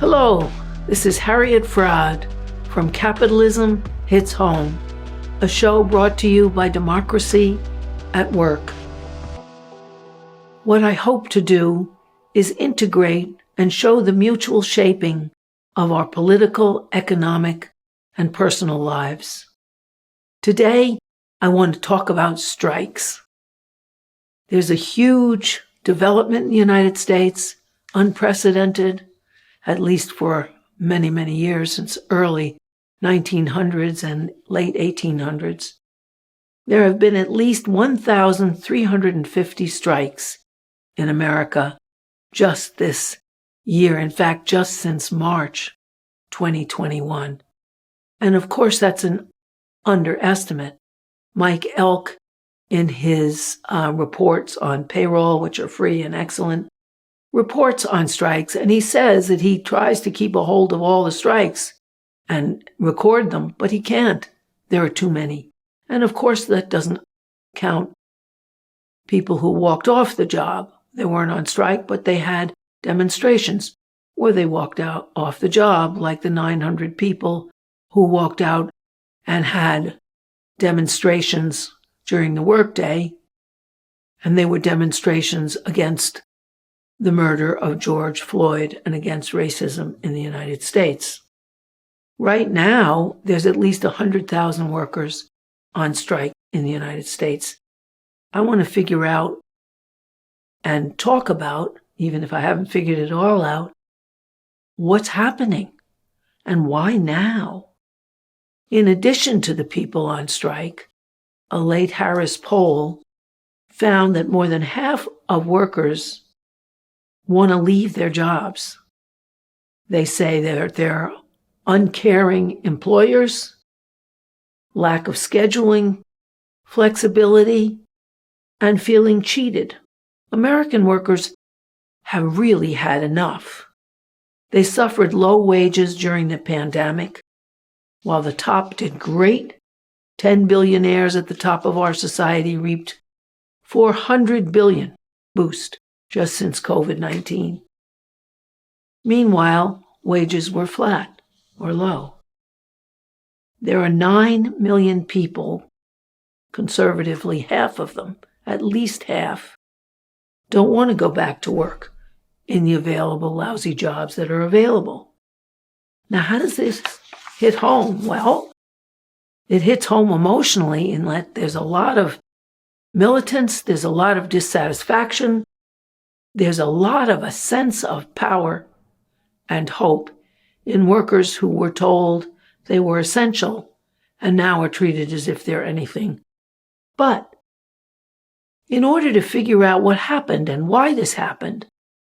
Hello, this is Harriet Fraad from Capitalism Hits Home, a show brought to you by Democracy at Work. What I hope to do is integrate and show the mutual shaping of our political, economic, and personal lives. Today, I want to talk about strikes. There's a huge development in the United States, unprecedented, at least for many, many years, since early 1900s and late 1800s. There have been at least 1,350 strikes in America just this year. In fact, just since March 2021. And of course, that's an underestimate. Mike Elk, in his reports on payroll, which are free and excellent, reports on strikes, and he says that he tries to keep a hold of all the strikes and record them, but he can't. There are too many. And of course, that doesn't count people who walked off the job. They weren't on strike, but they had demonstrations where they walked out off the job, like the 900 people who walked out and had demonstrations during the workday, and they were demonstrations against the murder of George Floyd and against racism in the United States. Right now, there's at least 100,000 workers on strike in the United States. I want to figure out and talk about, even if I haven't figured it all out, what's happening and why now? In addition to the people on strike, a late Harris poll found that more than half of workers want to leave their jobs. They say they're uncaring employers, lack of scheduling, flexibility, and feeling cheated. American workers have really had enough. They suffered low wages during the pandemic, while the top did great. 10 billionaires at the top of our society reaped $400 billion boost just since COVID-19. Meanwhile, wages were flat or low. There are 9 million people, conservatively half of them, at least half, don't want to go back to work in the available lousy jobs that are available. Now, how does this hit home? Well, it hits home emotionally in that there's a lot of militance, there's a lot of dissatisfaction, there's a lot of a sense of power and hope in workers who were told they were essential and now are treated as if they're anything. But in order to figure out what happened and why this happened,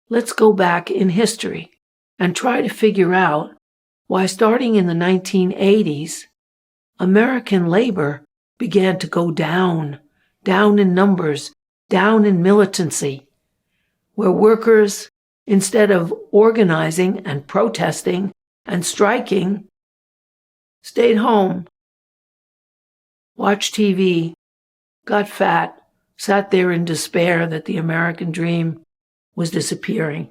let's go back in history and try to figure out why, starting in the 1980s, American labor began to go down in numbers, down in militancy, where workers, instead of organizing and protesting and striking, stayed home, watched TV, got fat, sat there in despair that the American dream was disappearing.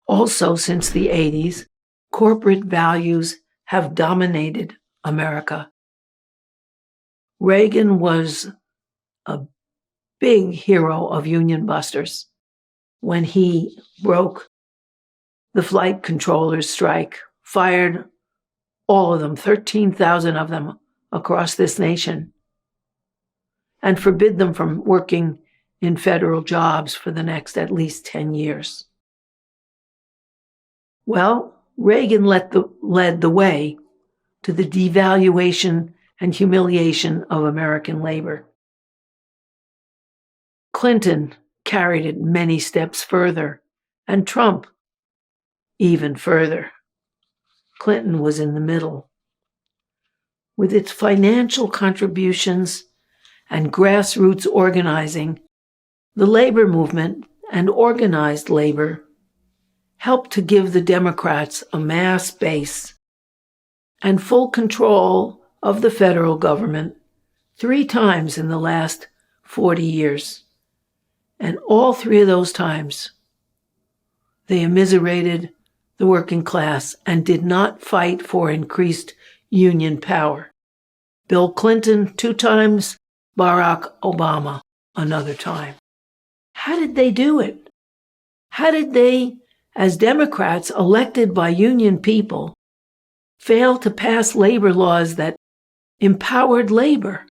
Also, since the 80s, corporate values have dominated America. Reagan was a big hero of union busters when he broke the flight controllers' strike, fired all of them, 13,000 of them across this nation, and forbid them from working in federal jobs for the next at least 10 years. Well, Reagan led the way to the devaluation and humiliation of American labor. Clinton carried it many steps further, and Trump even further. Clinton was in the middle. With its financial contributions and grassroots organizing, the labor movement and organized labor helped to give the Democrats a mass base and full control of the federal government 3 times in the last 40 years. And all 3 of those times, They immiserated the working class and did not fight for increased union power. Bill Clinton 2 times, Barack Obama another time. How did they do it? How did they, as Democrats elected by union people, fail to pass labor laws that empowered labor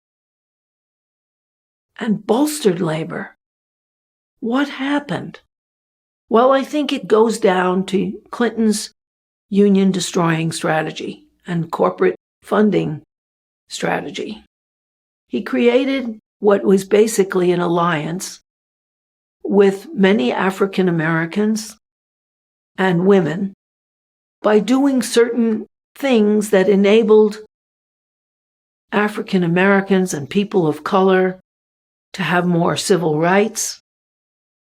and bolstered labor? What happened? Well, I think it goes down to Clinton's union-destroying strategy and corporate funding strategy. He created what was basically an alliance with many African Americans and women by doing certain things that enabled African Americans and people of color to have more civil rights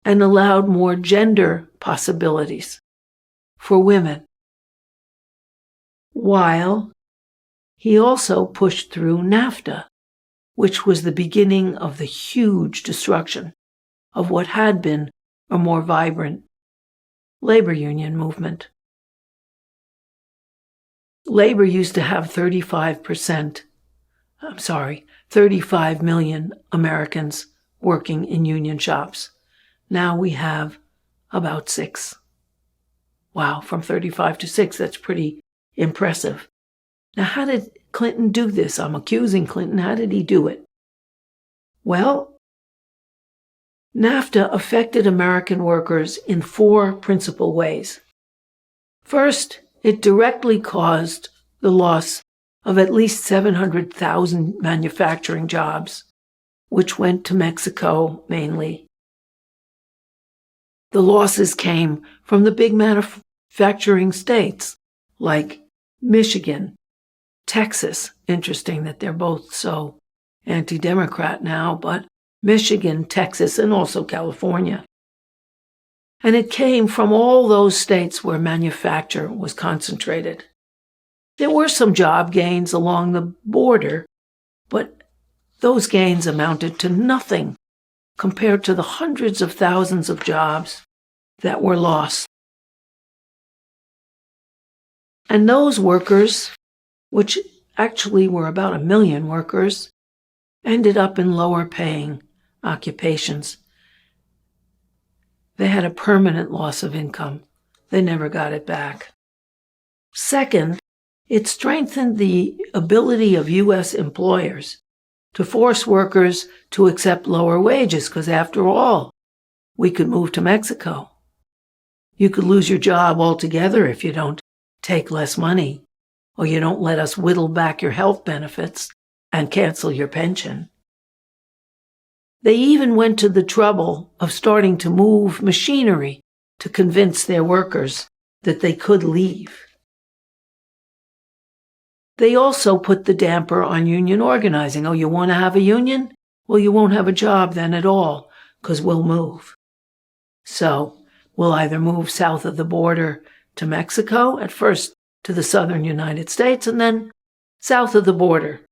and allowed more gender possibilities for women. While he also pushed through NAFTA, which was the beginning of the huge destruction of what had been a more vibrant labor union movement. Labor used to have 35 million Americans working in union shops. Now we have about 6. Wow, from 35 to 6, that's pretty impressive. Now, how did Clinton do this? I'm accusing Clinton. How did he do it? Well, NAFTA affected American workers in 4 principal ways. First, it directly caused the loss of at least 700,000 manufacturing jobs, which went to Mexico mainly. The losses came from the big manufacturing states like Michigan, Texas. Interesting that they're both so anti-Democrat now, but Michigan, Texas, and also California. And it came from all those states where manufacture was concentrated. There were some job gains along the border, but those gains amounted to nothing compared to the hundreds of thousands of jobs that were lost. And those workers, which actually were about 1 million workers, ended up in lower paying occupations. They had a permanent loss of income. They never got it back. Second, it strengthened the ability of U.S. employers to force workers to accept lower wages, because after all, we could move to Mexico. You could lose your job altogether if you don't take less money, or you don't let us whittle back your health benefits and cancel your pension. They even went to the trouble of starting to move machinery to convince their workers that they could leave. They also put the damper on union organizing. Oh, you want to have a union? Well, you won't have a job then at all, because we'll move. So we'll either move south of the border to Mexico, at first to the southern United States, and then south of the border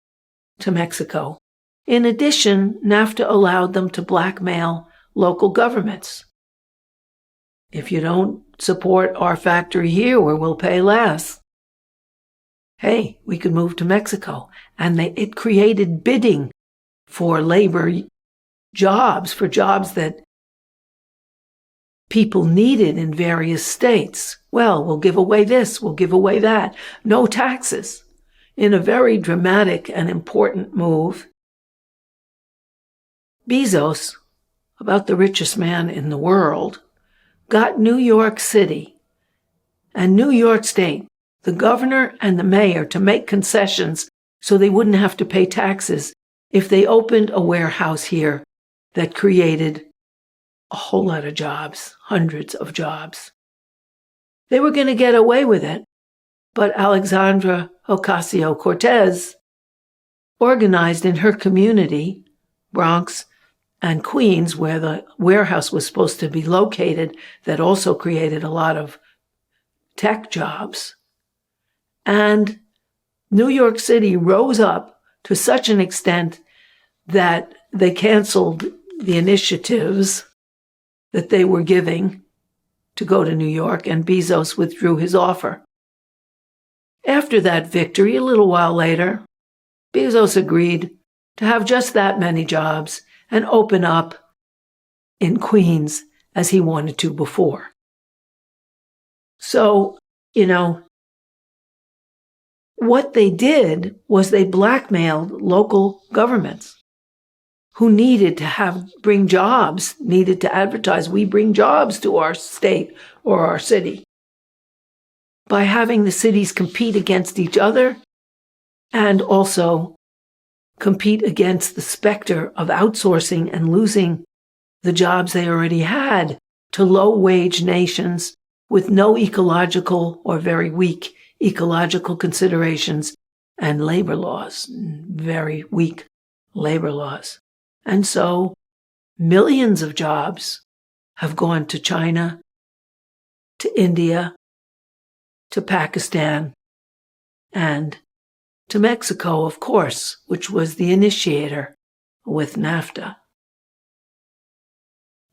to Mexico. In addition, NAFTA allowed them to blackmail local governments. If you don't support our factory here where we'll pay less, hey, we could move to Mexico. And it created bidding for labor jobs, for jobs that people needed in various states. Well, we'll give away this, we'll give away that. No taxes. In a very dramatic and important move, Bezos, about the richest man in the world, got New York City and New York State, the governor and the mayor, to make concessions so they wouldn't have to pay taxes if they opened a warehouse here that created a whole lot of jobs, hundreds of jobs. They were going to get away with it, but Alexandra Ocasio-Cortez organized in her community, Bronx and Queens, where the warehouse was supposed to be located, that also created a lot of tech jobs. And New York City rose up to such an extent that they canceled the initiatives that they were giving to go to New York, and Bezos withdrew his offer. After that victory, a little while later, Bezos agreed to have just that many jobs and open up in Queens as he wanted to before. So, what they did was they blackmailed local governments who needed to bring jobs, needed to advertise, we bring jobs to our state or our city, by having the cities compete against each other and also compete against the specter of outsourcing and losing the jobs they already had to low-wage nations with no ecological or very weak ecological considerations and labor laws, very weak labor laws. And so millions of jobs have gone to China, to India, to Pakistan, and to Mexico, of course, which was the initiator with NAFTA.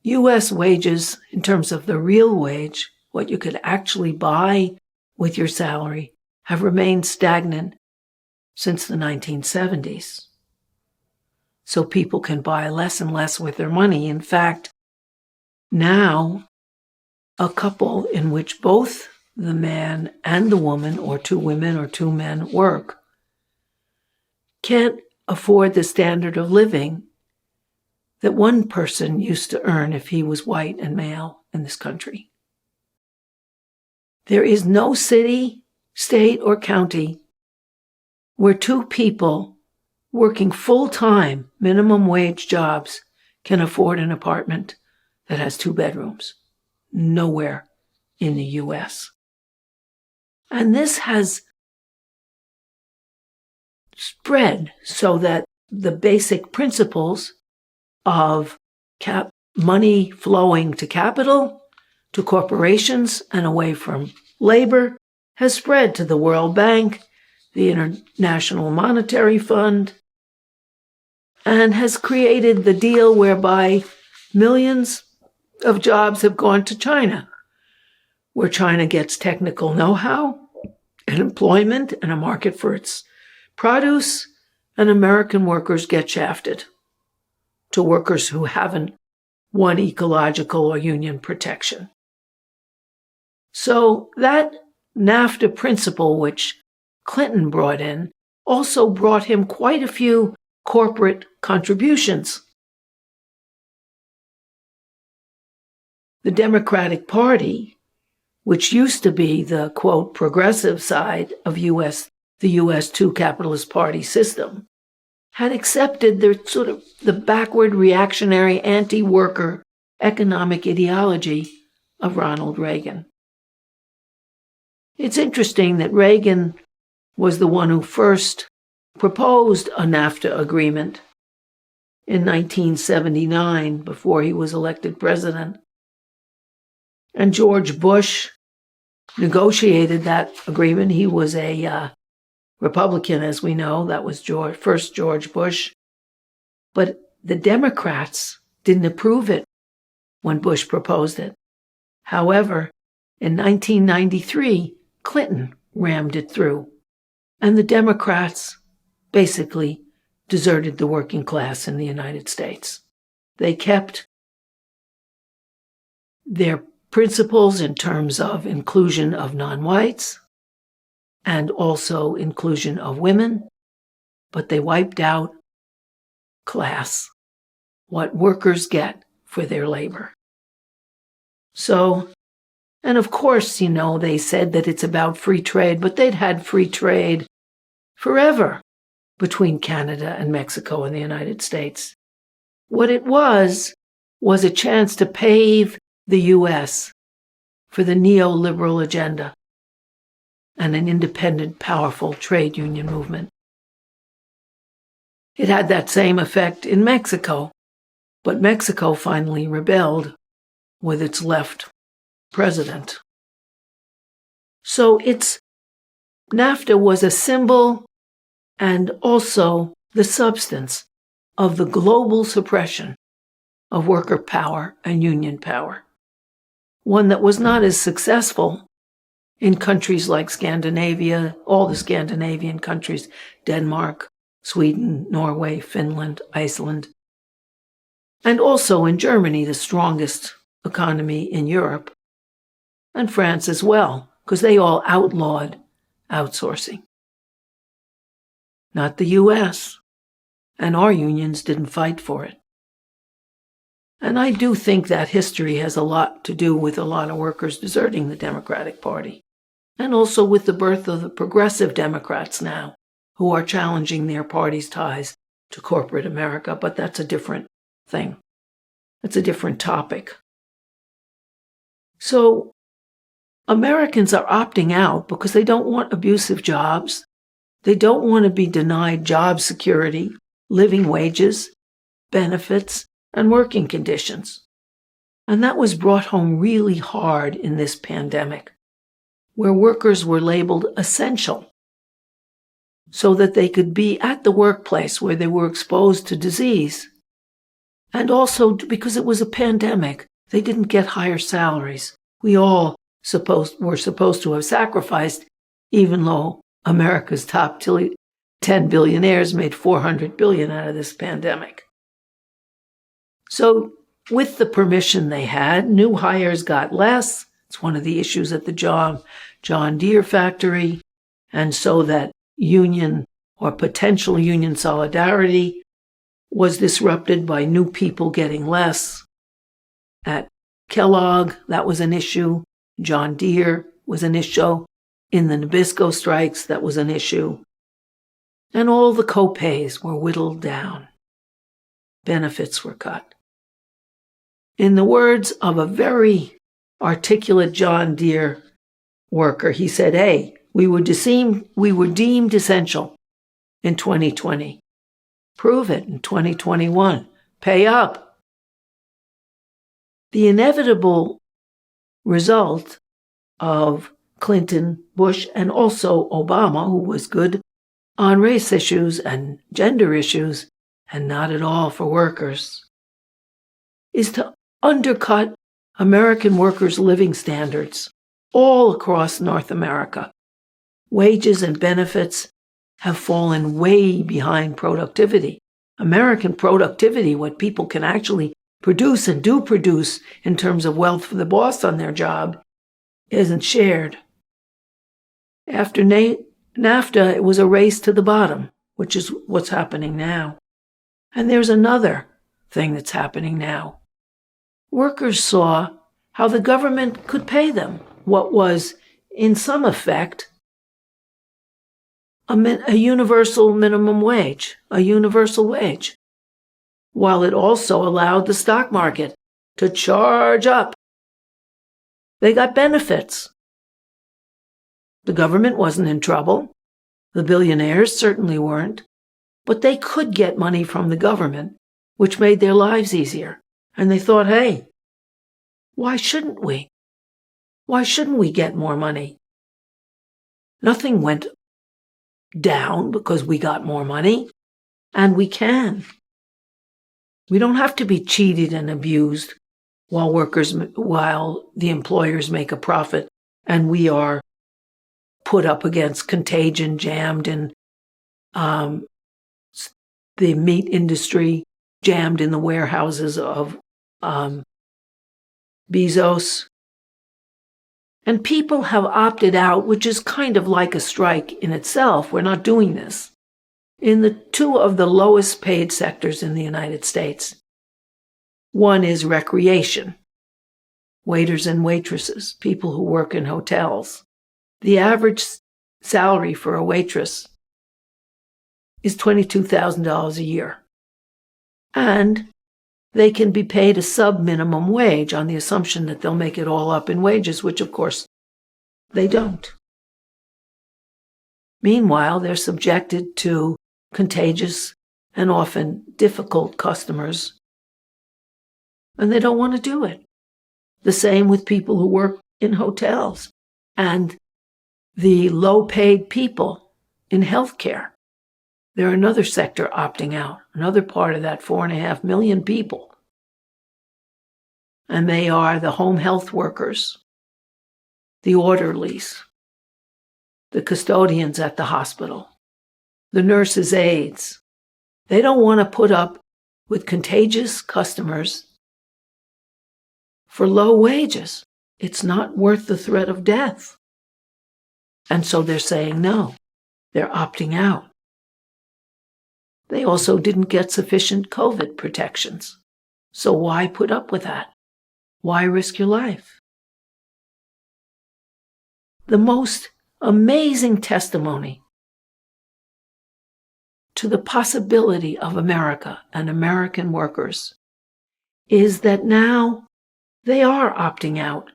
U.S. wages, in terms of the real wage, what you could actually buy with your salary, have remained stagnant since the 1970s. So people can buy less and less with their money. In fact, now a couple in which both the man and the woman, or two women or two men, work, can't afford the standard of living that one person used to earn if he was white and male in this country. There is no city, state, or county where two people working full-time minimum wage jobs can afford an apartment that has 2 bedrooms. Nowhere in the U.S. And this has spread so that the basic principles of money flowing to capital, to corporations, and away from labor has spread to the World Bank, the International Monetary Fund, and has created the deal whereby millions of jobs have gone to China, where China gets technical know-how and employment and a market for its produce, and American workers get shafted to workers who haven't won ecological or union protection. So that NAFTA principle, which Clinton brought in, also brought him quite a few corporate contributions. The Democratic Party, which used to be the, quote, progressive side of the U.S. two capitalist party system, had accepted the backward reactionary anti-worker economic ideology of Ronald Reagan. It's interesting that Reagan was the one who first proposed a NAFTA agreement in 1979 before he was elected president. And George Bush negotiated that agreement. He was a Republican, as we know. That was first George Bush. But the Democrats didn't approve it when Bush proposed it. However, in 1993, Clinton rammed it through, and the Democrats basically deserted the working class in the United States. They kept their principles in terms of inclusion of non-whites and also inclusion of women, but they wiped out class, what workers get for their labor. So, and of course, they said that it's about free trade, but they'd had free trade forever between Canada and Mexico and the United States. What it was a chance to pave the U.S. for the neoliberal agenda and an independent, powerful trade union movement. It had that same effect in Mexico, but Mexico finally rebelled with its left president. So NAFTA was a symbol and also the substance of the global suppression of worker power and union power. one that was not as successful in countries like Scandinavia, all the Scandinavian countries, Denmark, Sweden, Norway, Finland, Iceland, and also in Germany, the strongest economy in Europe, and France as well, because they all outlawed outsourcing. Not the US, and our unions didn't fight for it. And I do think that history has a lot to do with a lot of workers deserting the Democratic Party, and also with the birth of the progressive Democrats now, who are challenging their party's ties to corporate America, but that's a different thing. It's a different topic. So Americans are opting out because they don't want abusive jobs. They don't want to be denied job security, living wages, benefits, and working conditions. And that was brought home really hard in this pandemic, where workers were labeled essential so that they could be at the workplace where they were exposed to disease. And also because it was a pandemic, they didn't get higher salaries. We all were supposed to have sacrificed, even though America's top 10 billionaires made $400 billion out of this pandemic. So with the permission they had, new hires got less. It's one of the issues at the John Deere factory. And so that union or potential union solidarity was disrupted by new people getting less. At Kellogg, that was an issue. John Deere was an issue. In the Nabisco strikes, that was an issue. And all the co-pays were whittled down. Benefits were cut. In the words of a very articulate John Deere worker, he said, hey, we were deemed essential in 2020. Prove it in 2021. Pay up. The inevitable result of Clinton, Bush, and also Obama, who was good on race issues and gender issues, and not at all for workers, is to undercut American workers' living standards all across North America. Wages and benefits have fallen way behind productivity. American productivity, what people can actually produce and do produce in terms of wealth for the boss on their job, isn't shared. After NAFTA, it was a race to the bottom, which is what's happening now. And there's another thing that's happening now. Workers saw how the government could pay them what was, in some effect, a universal minimum wage, a universal wage, while it also allowed the stock market to charge up. They got benefits. The government wasn't in trouble. The billionaires certainly weren't. But they could get money from the government, which made their lives easier. And they thought, hey, why shouldn't we? Why shouldn't we get more money? Nothing went down because we got more money, and we can. We don't have to be cheated and abused while the employers make a profit and we are put up against contagion, jammed in the meat industry, jammed in the warehouses of Bezos. And people have opted out, which is kind of like a strike in itself. We're not doing this. In the two of the lowest paid sectors in the United States. One is recreation. Waiters and waitresses, people who work in hotels. The average salary for a waitress is $22,000 a year. And they can be paid a sub-minimum wage on the assumption that they'll make it all up in wages, which of course they don't. Meanwhile, they're subjected to contagious and often difficult customers, and they don't want to do it. The same with people who work in hotels and the low-paid people in healthcare. They're another sector opting out, another part of that 4.5 million people. and they are the home health workers, the orderlies, the custodians at the hospital, the nurses' aides. They don't want to put up with contagious customers for low wages. It's not worth the threat of death. And so they're saying no. They're opting out. They also didn't get sufficient COVID protections. So why put up with that? Why risk your life? The most amazing testimony to the possibility of America and American workers is that now they are opting out.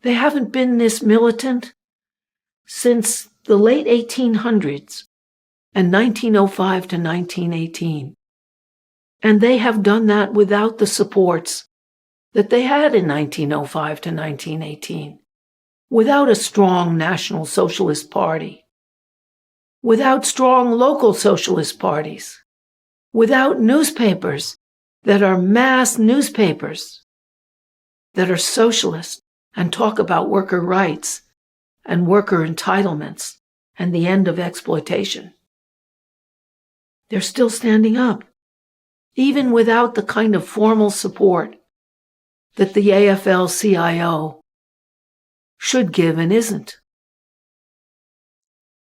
They haven't been this militant since the late 1800s and 1905 to 1918. And they have done that without the supports that they had in 1905 to 1918, without a strong National Socialist Party, without strong local socialist parties, without newspapers that are mass newspapers that are socialist and talk about worker rights and worker entitlements and the end of exploitation. They're still standing up, even without the kind of formal support that the AFL-CIO should give and isn't.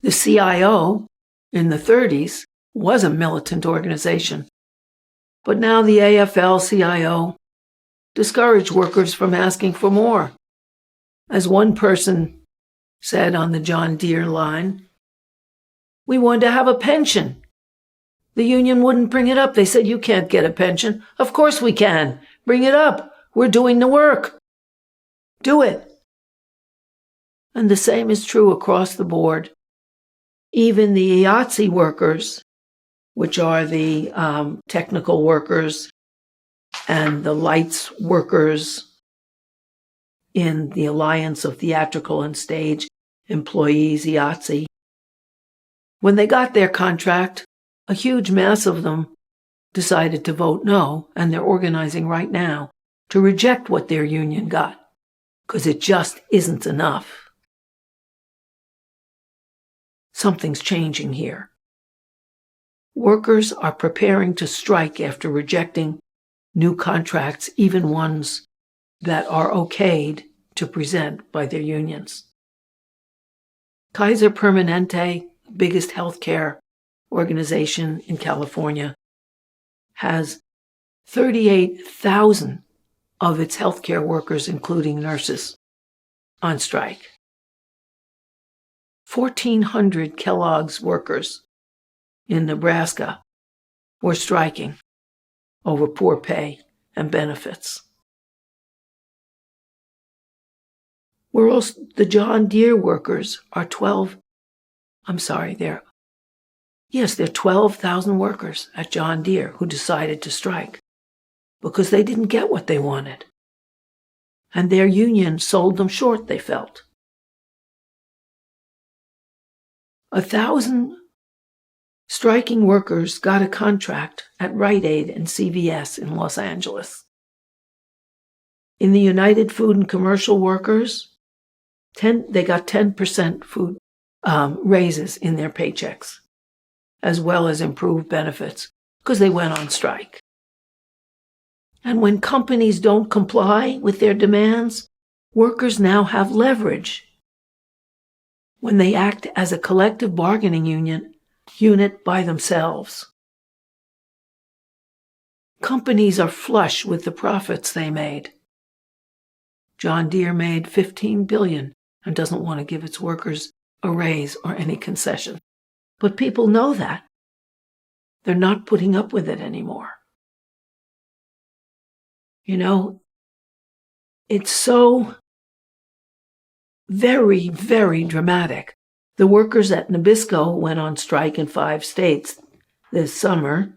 The CIO in the 30s was a militant organization, but now the AFL-CIO discouraged workers from asking for more. As one person said on the John Deere line, we wanted to have a pension. The union wouldn't bring it up. They said, you can't get a pension. Of course we can. Bring it up. We're doing the work. Do it. And the same is true across the board. Even the IATSE workers, which are the technical workers and the lights workers in the Alliance of Theatrical and Stage Employees, IATSE, when they got their contract, a huge mass of them decided to vote no, and they're organizing right now to reject what their union got, because it just isn't enough. Something's changing here. Workers are preparing to strike after rejecting new contracts, even ones that are okayed to present by their unions. Kaiser Permanente, biggest healthcare organization in California, has 38,000 of its healthcare workers, including nurses, on strike. 1,400 Kellogg's workers in Nebraska were striking over poor pay and benefits. The John Deere workers are 12,000 workers at John Deere who decided to strike because they didn't get what they wanted. And their union sold them short, they felt. 1,000 striking workers got a contract at Rite Aid and CVS in Los Angeles. In the United Food and Commercial Workers, they got 10% food raises in their paychecks, as well as improved benefits, because they went on strike. And when companies don't comply with their demands, workers now have leverage. When they act as a collective bargaining unit by themselves. Companies are flush with the profits they made. John Deere made $15 billion and doesn't want to give its workers a raise or any concession. But people know that. They're not putting up with it anymore. You know, it's so very, very dramatic. The workers at Nabisco went on strike in 5 states this summer.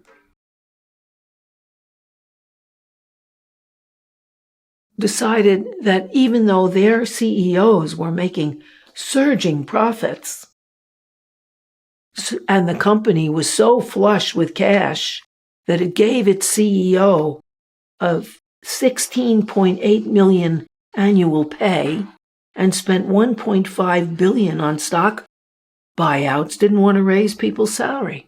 Decided that even though their CEOs were making surging profits, and the company was so flush with cash that it gave its CEO a $16.8 million annual pay and spent $1.5 billion on stock buyouts, didn't want to raise people's salary.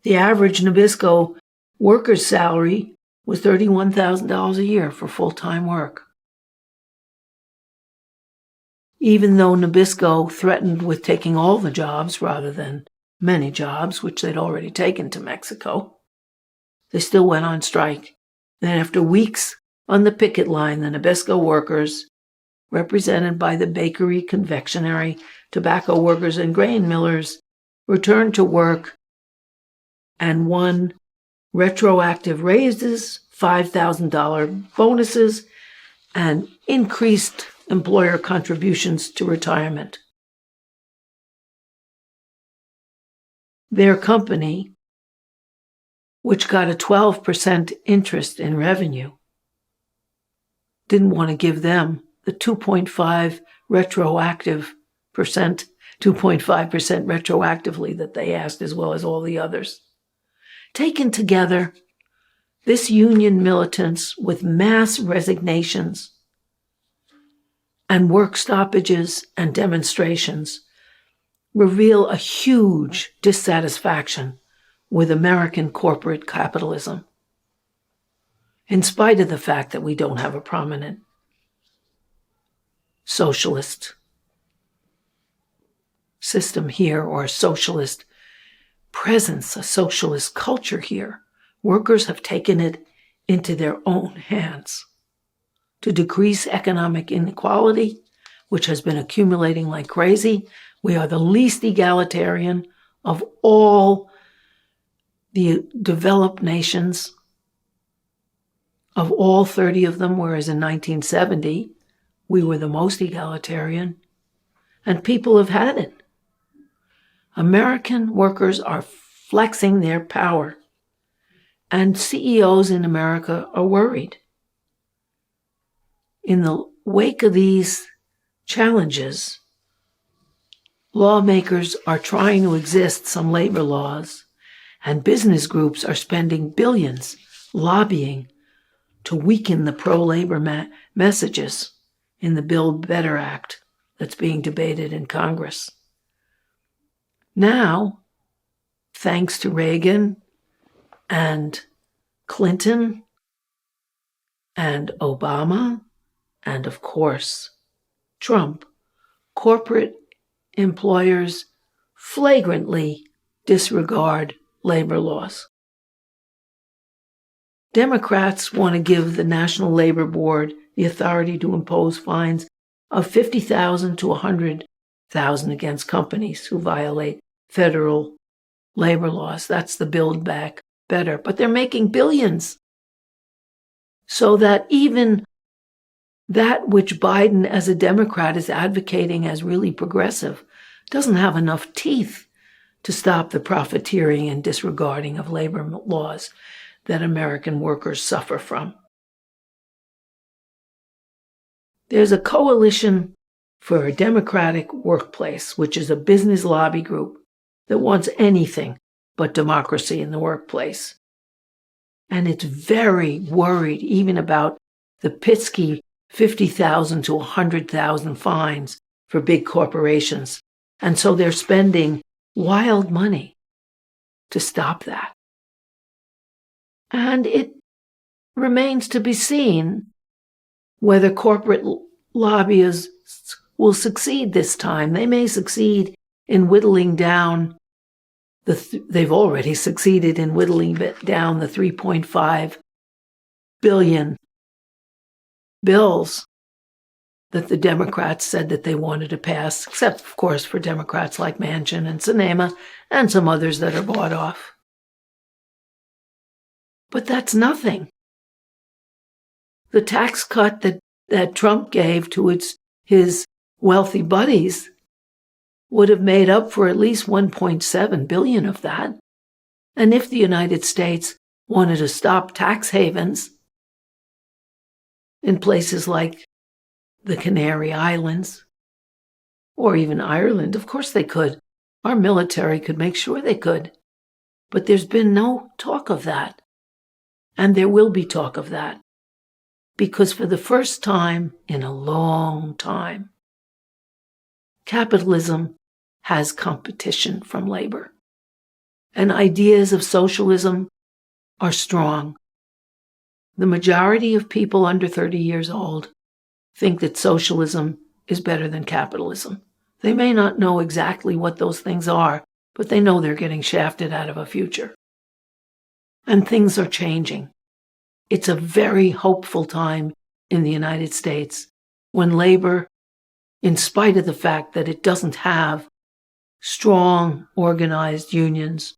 The average Nabisco worker's salary was $31,000 a year for full-time work. Even though Nabisco threatened with taking all the jobs rather than many jobs, which they'd already taken to Mexico, they still went on strike. Then after weeks on the picket line, the Nabisco workers, represented by the bakery, confectionery, tobacco workers, and grain millers, returned to work and won retroactive raises, $5,000 bonuses, and increased employer contributions to retirement. Their company, which got a 12% interest in revenue, didn't want to give them the 2.5% retroactively that they asked, as well as all the others. Taken together, this union militance with mass resignations and work stoppages and demonstrations reveal a huge dissatisfaction with American corporate capitalism, in spite of the fact that we don't have a prominent socialist system here or a socialist presence, a socialist culture here. Workers have taken it into their own hands to decrease economic inequality, which has been accumulating like crazy. We are the least egalitarian of all the developed nations, of all 30 of them, whereas in 1970, we were the most egalitarian, and people have had it. American workers are flexing their power, and CEOs in America are worried. In the wake of these challenges, lawmakers are trying to exist some labor laws, and business groups are spending billions lobbying to weaken the pro-labor messages in the Build Better Act that's being debated in Congress. Now, thanks to Reagan and Clinton and Obama and, of course, Trump, corporate employers flagrantly disregard labor laws. Democrats want to give the National Labor Board the authority to impose fines of $50,000 to $100,000 against companies who violate federal labor laws. That's the Build Back Better. But they're making billions. So that even that which Biden as a Democrat is advocating as really progressive doesn't have enough teeth to stop the profiteering and disregarding of labor laws that American workers suffer from. There's a coalition for a democratic workplace, which is a business lobby group that wants anything but democracy in the workplace. And it's very worried even about the Pitsky 50,000 to 100,000 fines for big corporations. And so they're spending wild money to stop that. And it remains to be seen whether corporate lobbyists will succeed this time. They may succeed in whittling down they've already succeeded in whittling down the 3.5 billion bills that the Democrats said that they wanted to pass, except, of course, for Democrats like Manchin and Sinema and some others that are bought off. But that's nothing. The tax cut that Trump gave to his wealthy buddies would have made up for at least 1.7 billion of that. And if the United States wanted to stop tax havens in places like the Canary Islands or even Ireland, of course they could. Our military could make sure they could. But there's been no talk of that. And there will be talk of that. because for the first time in a long time, capitalism has competition from labor, and ideas of socialism are strong. The majority of people under 30 years old think that socialism is better than capitalism. They may not know exactly what those things are, but they know they're getting shafted out of a future. And things are changing. It's a very hopeful time in the United States when labor, in spite of the fact that it doesn't have strong, organized unions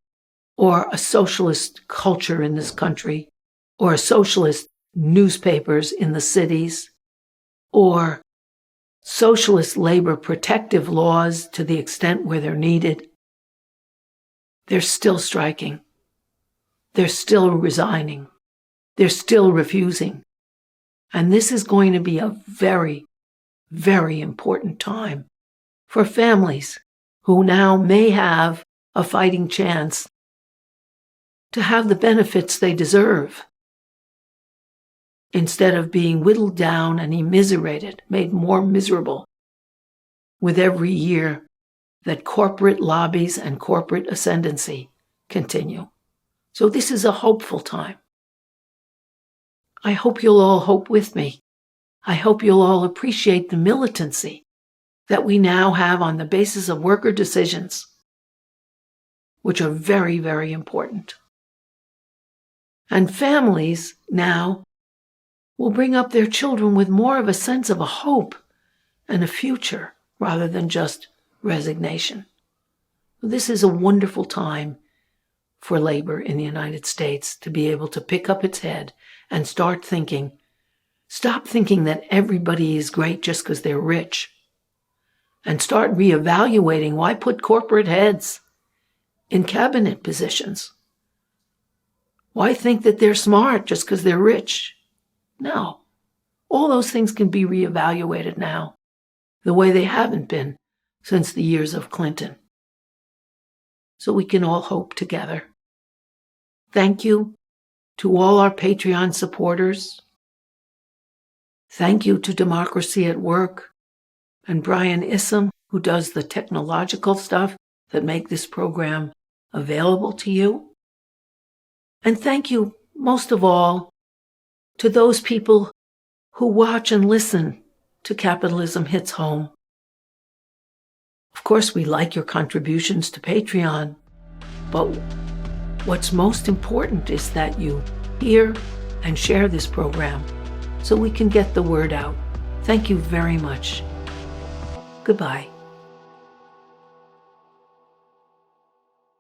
or a socialist culture in this country, or socialist newspapers in the cities, or socialist labor protective laws to the extent where they're needed, they're still striking. They're still resigning. They're still refusing. And this is going to be a very, very important time for families who now may have a fighting chance to have the benefits they deserve, instead of being whittled down and immiserated, made more miserable with every year that corporate lobbies and corporate ascendancy continue. So this is a hopeful time. I hope you'll all hope with me. I hope you'll all appreciate the militancy that we now have on the basis of worker decisions, which are very, very important. And families now will bring up their children with more of a sense of a hope and a future rather than just resignation. This is a wonderful time for labor in the United States to be able to pick up its head and stop thinking that everybody is great just because they're rich, and start reevaluating why put corporate heads in cabinet positions. Why think that they're smart just because they're rich? No. All those things can be reevaluated now, the way they haven't been since the years of Clinton. So we can all hope together. Thank you to all our Patreon supporters. Thank you to Democracy at Work and Brian Issam, who does the technological stuff that make this program available to you. And thank you, most of all, to those people who watch and listen to Capitalism Hits Home. Of course, we like your contributions to Patreon, but what's most important is that you hear and share this program so we can get the word out. Thank you very much. Goodbye.